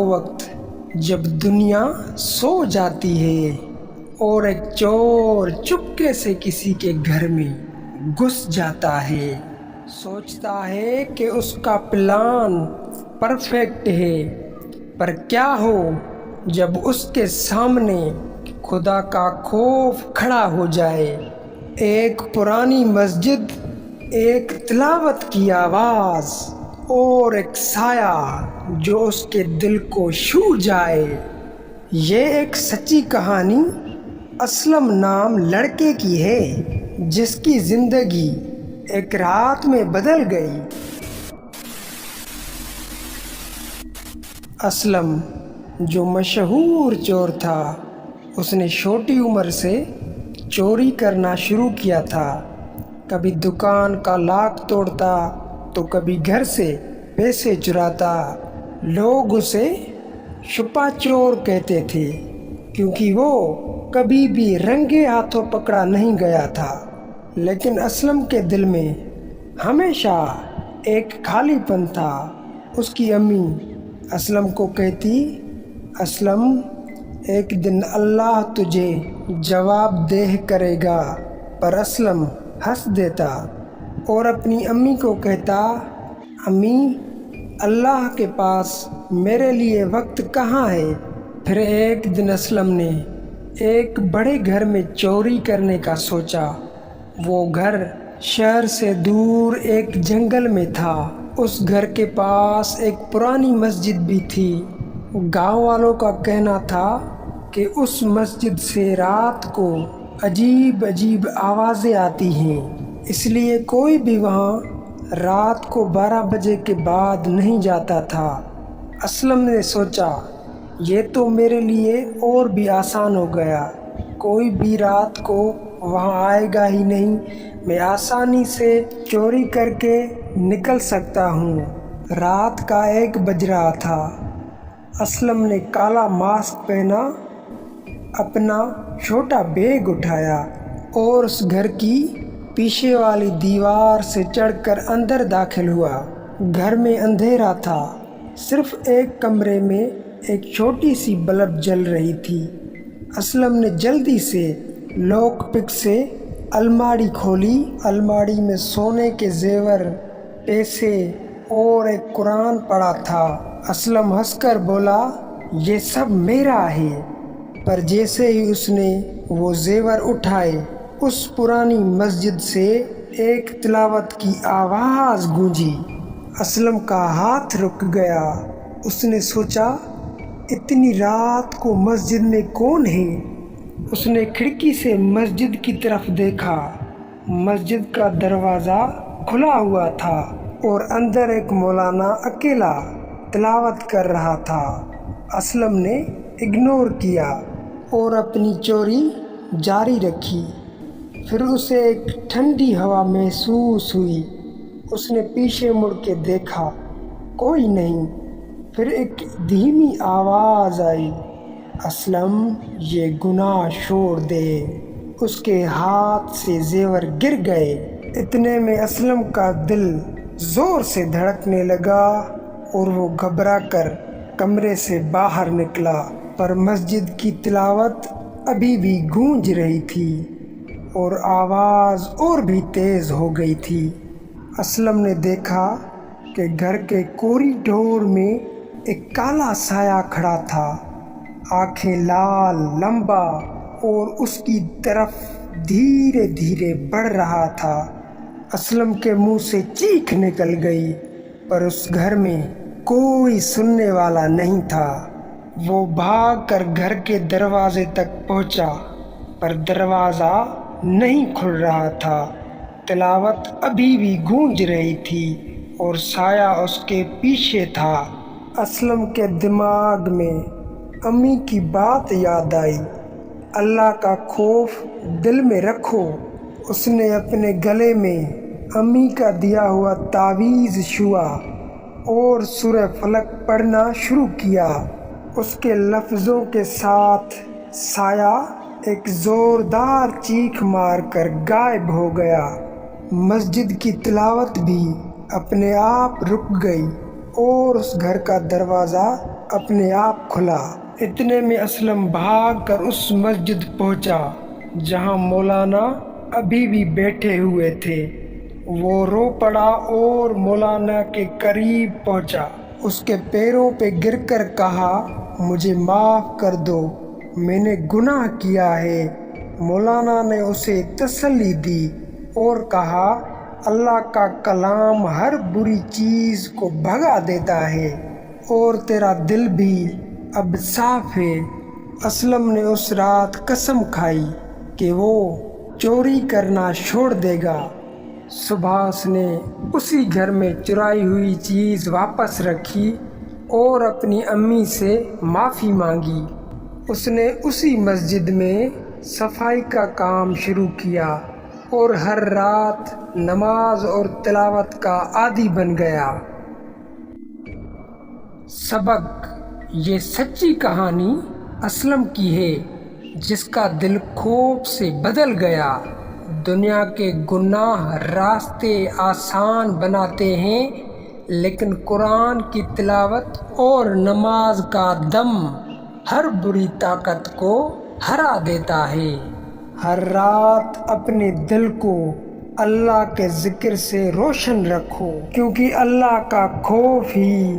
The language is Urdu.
وقت جب دنیا سو جاتی ہے اور ایک چور چپکے سے کسی کے گھر میں گھس جاتا ہے، سوچتا ہے کہ اس کا پلان پرفیکٹ ہے، پر کیا ہو جب اس کے سامنے خدا کا خوف کھڑا ہو جائے۔ ایک پرانی مسجد، ایک تلاوت کی آواز اور ایک سایہ جو اس کے دل کو چھو جائے۔ یہ ایک سچی کہانی اسلم نام لڑکے کی ہے جس کی زندگی ایک رات میں بدل گئی۔ اسلم جو مشہور چور تھا، اس نے چھوٹی عمر سے چوری کرنا شروع کیا تھا۔ کبھی دکان کا لاک توڑتا تو کبھی گھر سے پیسے چراتا۔ لوگ اسے چھپا چور کہتے تھے کیونکہ وہ کبھی بھی رنگے ہاتھوں پکڑا نہیں گیا تھا۔ لیکن اسلم کے دل میں ہمیشہ ایک خالی پن تھا۔ اس کی امی اسلم کو کہتی، اسلم ایک دن اللہ تجھے جواب دہ کرے گا، پر اسلم ہنس دیتا اور اپنی امی کو کہتا، امی اللہ کے پاس میرے لیے وقت کہاں ہے۔ پھر ایک دن اسلم نے ایک بڑے گھر میں چوری کرنے کا سوچا۔ وہ گھر شہر سے دور ایک جنگل میں تھا۔ اس گھر کے پاس ایک پرانی مسجد بھی تھی۔ گاؤں والوں کا کہنا تھا کہ اس مسجد سے رات کو عجیب عجیب آوازیں آتی ہیں، اس لیے کوئی بھی وہاں رات کو 12 بجے کے بعد نہیں جاتا تھا۔ اسلم نے سوچا، یہ تو میرے لیے اور بھی آسان ہو گیا، کوئی بھی رات کو وہاں آئے گا ہی نہیں، میں آسانی سے چوری کر کے نکل سکتا ہوں۔ رات کا 1 بج رہا تھا۔ اسلم نے کالا ماسک پہنا، اپنا چھوٹا بیگ اٹھایا اور اس گھر کی پیچھے والی دیوار سے چڑھ کر اندر داخل ہوا۔ گھر میں اندھیرا تھا، صرف ایک کمرے میں ایک چھوٹی سی بلب جل رہی تھی۔ اسلم نے جلدی سے لاک پک سے الماری کھولی۔ الماری میں سونے کے زیور، پیسے اور ایک قرآن پڑا تھا۔ اسلم ہنس کر بولا، یہ سب میرا ہے۔ پر جیسے ہی اس نے وہ زیور اٹھائے، اس پرانی مسجد سے ایک تلاوت کی آواز گونجی۔ اسلم کا ہاتھ رک گیا۔ اس نے سوچا، اتنی رات کو مسجد میں کون ہے؟ اس نے کھڑکی سے مسجد کی طرف دیکھا۔ مسجد کا دروازہ کھلا ہوا تھا اور اندر ایک مولانا اکیلا تلاوت کر رہا تھا۔ اسلم نے اگنور کیا اور اپنی چوری جاری رکھی۔ پھر اسے ایک ٹھنڈی ہوا محسوس ہوئی۔ اس نے پیچھے مڑ کے دیکھا، کوئی نہیں۔ پھر ایک دھیمی آواز آئی، اسلم یہ گناہ چھوڑ دے۔ اس کے ہاتھ سے زیور گر گئے۔ اتنے میں اسلم کا دل زور سے دھڑکنے لگا اور وہ گھبرا کر کمرے سے باہر نکلا، پر مسجد کی تلاوت ابھی بھی گونج رہی تھی اور آواز اور بھی تیز ہو گئی تھی۔ اسلم نے دیکھا کہ گھر کے کوریڈور میں ایک کالا سایہ کھڑا تھا، آنکھیں لال، لمبا، اور اس کی طرف دھیرے دھیرے بڑھ رہا تھا۔ اسلم کے منہ سے چیخ نکل گئی، پر اس گھر میں کوئی سننے والا نہیں تھا۔ وہ بھاگ کر گھر کے دروازے تک پہنچا، پر دروازہ نہیں کھل رہا تھا۔ تلاوت ابھی بھی گونج رہی تھی اور سایہ اس کے پیچھے تھا۔ اسلم کے دماغ میں امی کی بات یاد آئی، اللہ کا خوف دل میں رکھو۔ اس نے اپنے گلے میں امی کا دیا ہوا تعویذ چھوا اور سورہ فلق پڑھنا شروع کیا۔ اس کے لفظوں کے ساتھ سایہ ایک زوردار چیخ مار کر غائب ہو گیا۔ مسجد کی تلاوت بھی اپنے آپ رک گئی اور اس گھر کا دروازہ اپنے آپ کھلا۔ اتنے میں اسلم بھاگ کر اس مسجد پہنچا جہاں مولانا ابھی بھی بیٹھے ہوئے تھے۔ وہ رو پڑا اور مولانا کے قریب پہنچا، اس کے پیروں پہ گر کر کہا، مجھے معاف کر دو، میں نے گناہ کیا ہے۔ مولانا نے اسے تسلی دی اور کہا، اللہ کا کلام ہر بری چیز کو بھگا دیتا ہے اور تیرا دل بھی اب صاف ہے۔ اسلم نے اس رات قسم کھائی کہ وہ چوری کرنا چھوڑ دے گا۔ صبح اس نے اسی گھر میں چرائی ہوئی چیز واپس رکھی اور اپنی امی سے معافی مانگی۔ اس نے اسی مسجد میں صفائی کا کام شروع کیا اور ہر رات نماز اور تلاوت کا عادی بن گیا۔ سبق: یہ سچی کہانی اسلم کی ہے جس کا دل خوف سے بدل گیا۔ دنیا کے گناہ راستے آسان بناتے ہیں، لیکن قرآن کی تلاوت اور نماز کا دم ہر بری طاقت کو ہرا دیتا ہے۔ ہر رات اپنے دل کو اللہ کے ذکر سے روشن رکھو، کیونکہ اللہ کا خوف ہی